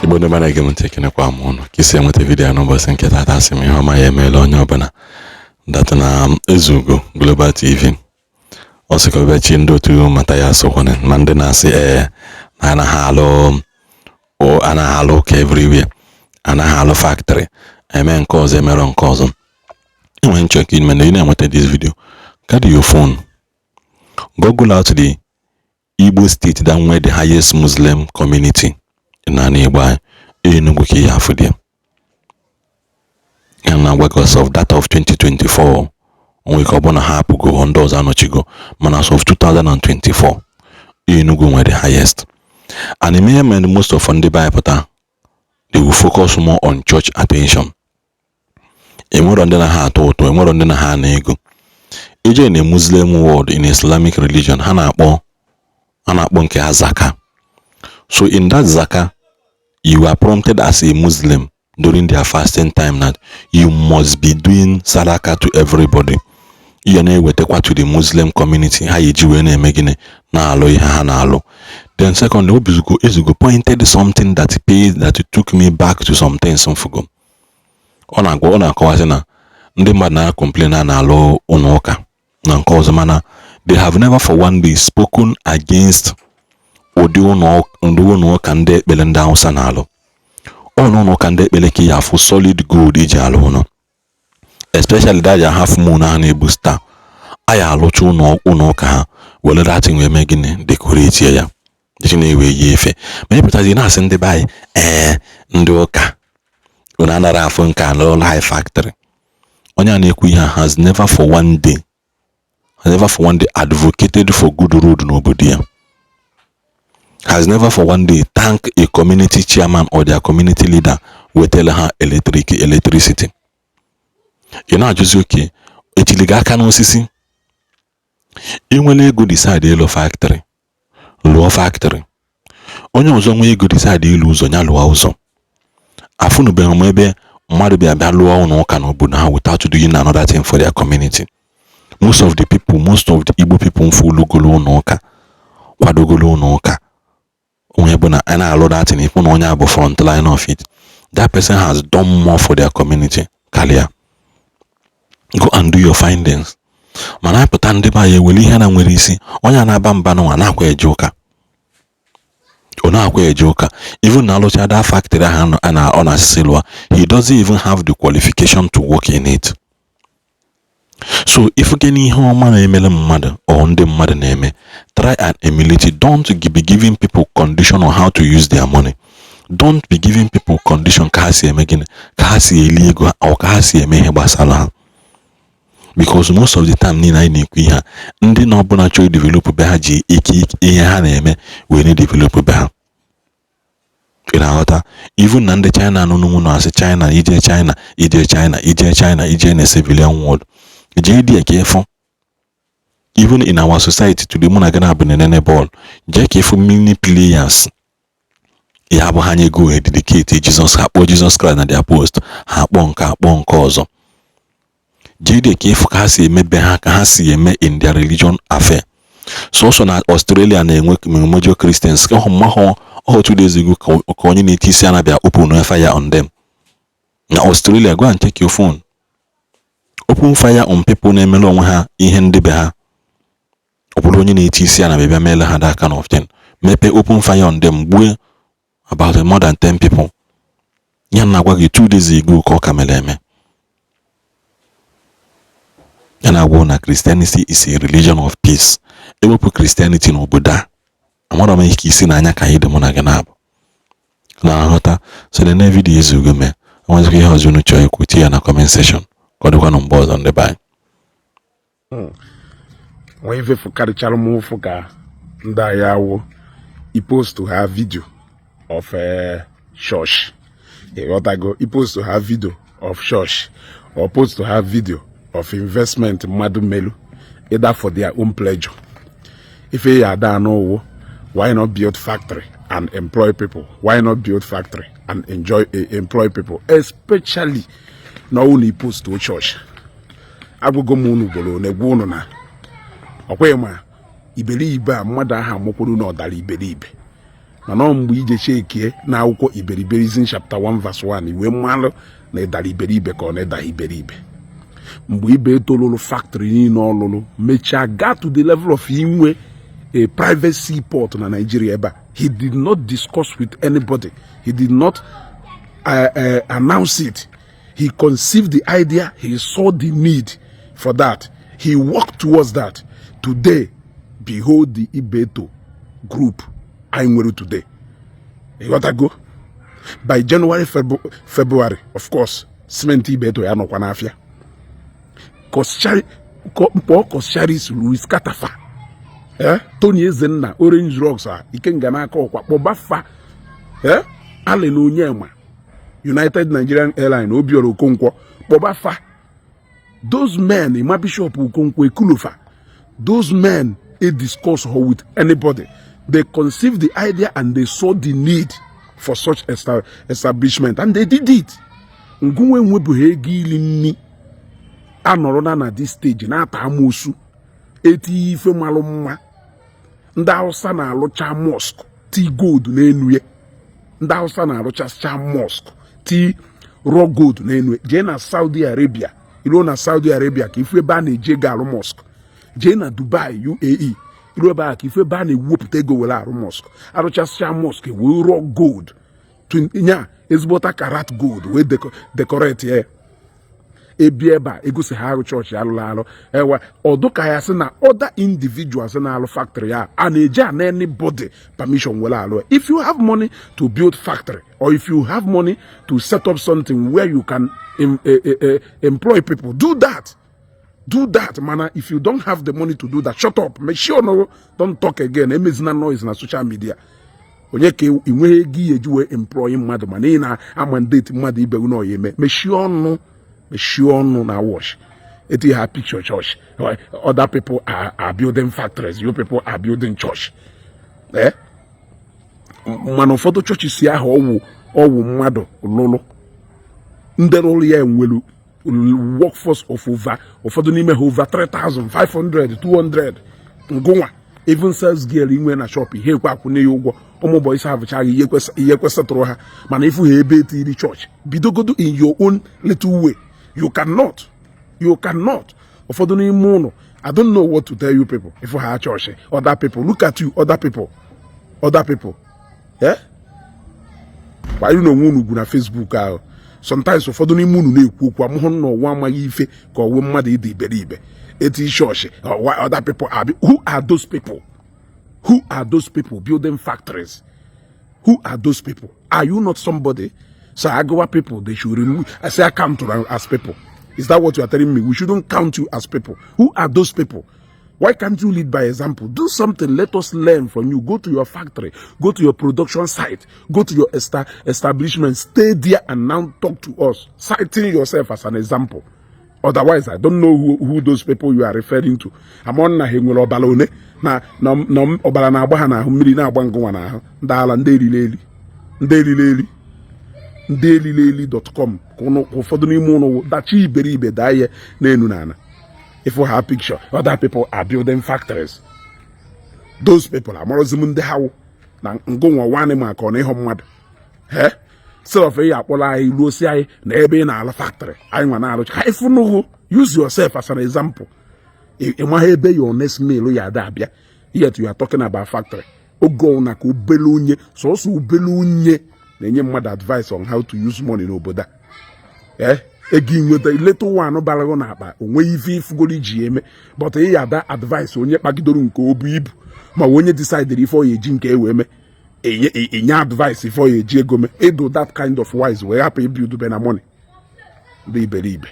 Igbo ndị mana gem tekene kwa mụnụ kisi enweta vidiyo n'ụbọchị nke tata asị m ihe ọma ya emeela onye ọbụla data na Ezugo Global TV ọsịkọbechi ndị otu mata ya sokwane ma ndị na-asị na anaghị alụ ụka everywhere anaghị alụ factory eme nke ọzọ emere nke ọzọ enwe nchọka ime na ị na-enweta this video carry your phone google out the Igbo state that where the highest Muslim community in an Igbo Enugu ka ihe afọ dị and now because of that of 2024 onwe ka ọbụna ha apụgo ndị ọzọ anọchigo mana as of 2024 Enugu nwere the highest and it may mean most of ndị Biafra they will focus more on church attention enwere ndị na ha atọ ụtọ enwere ndị na ha na ego ije in a Muslim world in Islamic religion ha na-akpọ nke ha zaka. So in that zaka you are prompted as a Muslim during their fasting time that you must be doing sadaka to everybody. You na-ewetekwa to the Muslim community ha iji wee na-eme gịnị na-alụ ihe ha na-alụ. Then secondly, Ezugo pointed something that took me back to some things mfugo. Ọ na-akọwasị na ndị mmadụ na-complain na-alụ ụlọ ụka na nke ọzọ mana they have never for one day spoken against ụdị ụlọ ụka ndị ekpere ndị Hausa na-alụ. Ụlọ ụka ndị ekpere ka ya afụ solid gold iji alụ ụlọ, especially that ya half moon ha na-ebu star aya alụcha ụlọ ụka ha were datin wee mee gịnị decorate ya dịchi na-ewe ya efe ma ịpụtazi na-asị ndị be anyị ndị ụka unu anara afọ nke alụ high factory. Onye a na-ekwu ihe has never for one day advocated for good road n'obodo ya, has never for one day thank a community chairman or their community leader wetele ha electricity. You know ajụzi oke echiliga aka n'osisi inwele ego decide ịlụ factory lụọ factory, onye ọzọ nwe ego decide ịlụ ụzọ ya lụọ ụzọ. Afụnụbeghị m ebe mmadụ bịa lụọ ụlọ ụka n'obodo ha without doing another thing for their community. Most of the Igbo people mfulugolo ụlọ ụka kwadogolo ụlọ ụka onye bụ na a na-alụ that thing ịfụ na onye abụ front line of it, that person has done more for their community karịa. Go and do your findings. Mana apụta ndị ba ya ewere ihe na nwere isi onye na-aba mba n'ụwa na-akwa eje ụka ọ na-akwa eje ụka even na alụcha that factory ahụ ọ na-asịsị lụọ he doesn't even have the qualification to work in it. So if gịnị ihe ọma na-emele mmadụ ọ ndị mmadụ na-eme try and emulate it. Don't be giving people condition on how to use their money. Don't be giving people condition ka ha si eme gịnị ka ha si eli ego ọ ka ha si eme ihe gbasara ha, because most of the time niile anyị na-ekwu ihe ndị na ọbụla chọrọ develop be ha ji ike ihe ha na-eme wee na-develop be ha. Ị na-aghọta even na ndị China n'ụnụ na-asị China ije na civilian world jee dị ka ịfụ even in our society today mụ na gana bụ nene ball jee ka ịfụ mini players ya bụ ha nye go dedicate Jesus ha kpọọ Jesus Christ na their post ha akpọ nke ọzọ jee dị ka ịfụ ka ha si emebe ha ka ha si eme in their religion affair. So na Australia na-enwe major Christians ka hụ mahụ 2 days ago ka onye na-eti isi ana bịa open fire on them na Australia. Go and check your phone, open fire on people na-emele onwe ha ihe ndị be ha. Ọ bụrụ onye na-eti isi ana bịa meele ha that kind of thing, mepe open fire on them gbuo about more than 10 people. Ya na-agwa gị 2 days ago ka ọ ka mere eme. Ya na-agwa na Christianity is a religion of peace. Ewepụ Christianity n'obodo a amara m ike isi n'anya ka anyị dị mụ na gị na-abụ na-aghọta. So the next video Ezugo mee enwezikwa ihe ọzọ unu chọọ ikwu tinye ya na comment section ka ọ dịkwa na mgbe ọzọ ndị be anyị. When you karịchara m ụfụ ka ndị agha awụ I post to have video of church. I post to have video of church or post to have video of investment mmadụ melu either for their own pleasure. If you are done, why not build factory and employ people? Why not build factory and employ people? Especially now only post to church. I will go munu bolo ne guno na. Okay ma ibelibe mmadụ aha mokworu na odala ibelibe. mana mgbe ije chekie na akwụkwọ Iberiberism chapter 1 verse 1 iwe mmalụ na ịdara iberibe ka ọ na-ịda iberibe. Mgbe ibe tolulu factory niile ọlụlụ mechaa got to the level of inwe a private seaport na Nigeria ebe he did not discuss with anybody. He did not announce it. He conceived the idea. He saw the need for that. He worked towards that. Today, behold the Ibeto group I nwere today. You got to go? By January, February, of course, cement Ibeto ya nọkwa n'afịa. Koscharis Louis Katafa. Tony Ezenna, Orange Rocks, Ikenga n'aka ọkwa kpọbafa. Allen Onyema, United Nigerian Airlines, Obiora Okonkwo, kpọbafa. Those men, Ima Bishop Okonkwo Ekulufa, those men, they discuss with anybody. They conceived the idea and they saw the need for such establishment, and they did it. Nguwe nwebuhe gili nni anọrọ na this stage na-ata amosu eti ife malụ mma. Ndị Hausa na-alụcha mosque ti gold n'enu ya. Ndị Hausa na-alụcha mosque ti raw gold n'enu ya. Jee na Saudi Arabia, ilo na Saudi Arabia ka ife ebe a na-eje ga-alụ mosque. Jee na Dubai, UAE, ilo ebe a ka ife ebe a na-ewepụta ego were arụ mosque. Arụchasịa mosque wee raw gold nya ezigbota karat gold wee decorate ya. Ebieba egosi ha arụ church alụla ewa oduka ya sị na other individuals na alụ factory ya a na-eje an anybody permission wele alụ. If you have money to build factory, or if you have money to set up something where you can employ people, do that. Do that, man. If you don't have the money to do that, shut up. Make sure no, don't talk again. Emezina noise na social media. Onye ke inwe gi ejuwe employ mmadụ mana ị na mandate mmadụ ibe uno yeme. Make na wash. It is a picture church. Other people are building factories. You people are building church. Man ụfọdụ churches si ahụ ọwụ mmadụ lụlụ. Ndị rụrụ ya nwelu workforce of ụfọdụ n'ime ha over 3,500, 200. Ngụnwa even sales girl inwe na shop ihe kwa akwụnye ya ụgwọ. Ụmụ boys have ihe kwesịtụrụ ha mana ifu ha ebe etiri church. Bidogodo in your own little way. You cannot. Ụfọdụ n'ime ụlọ, I don't know what to tell you people. If you have church, other people, look at you, other people. Yeah? Why you know unu na Facebook ahụ? Sometimes ụfọdụ n'ime unu na-ekwu okwu amụhụ na ọwa amaghị ife ka ọwụ mmadụ ịdị iberibe. Eti church, other people are. Who are those people? Who are those people building factories? Who are those people? Are you not somebody? So Agawa people, they should remove. I say I count to as people. Is that what you are telling me? We shouldn't count you as people. Who are those people? Why can't you lead by example? Do something. Let us learn from you. Go to your factory. Go to your production site. Go to your establishment. Stay there and now talk to us. Citing yourself as an example. Otherwise, I don't know who those people you are referring to. I'm on na hengwelo balone na obala na agba na mmiri na agba ngwa na ahụ. Ndala ndelileli. dailylely.com ụfọdụ n'ime ụlọ dachi iberibe daye n'enu n'ana. If you have a picture, other people are building factories. Those people are more ndị ha na ngụnwa nwanne maka ọ na ịhụ mmadụ. Self ya akpọla anyị ruo si anyị na ebe ị na-alụ factory anyị nwa na-alụcha ha ifunuhu. Use yourself as an example. Ịmaha ebe your next meal ya ada abịa, yet you are talking about factory. Ogo na ka obele onye sọsọ obele onye na-enye mmadụ advice on how to use money n'obodo a. Egi nweta little one balago na akpa onwe ife ifugoro iji eme, but ị ya da advice onye kpagidoro nke obu ibu ma onye decide ife ọ ya eji nke ewe eme enye advice ife ọ ya eji ego me. Edo that kind of wise wee hapụ ibuild be na money. Dị iberibe.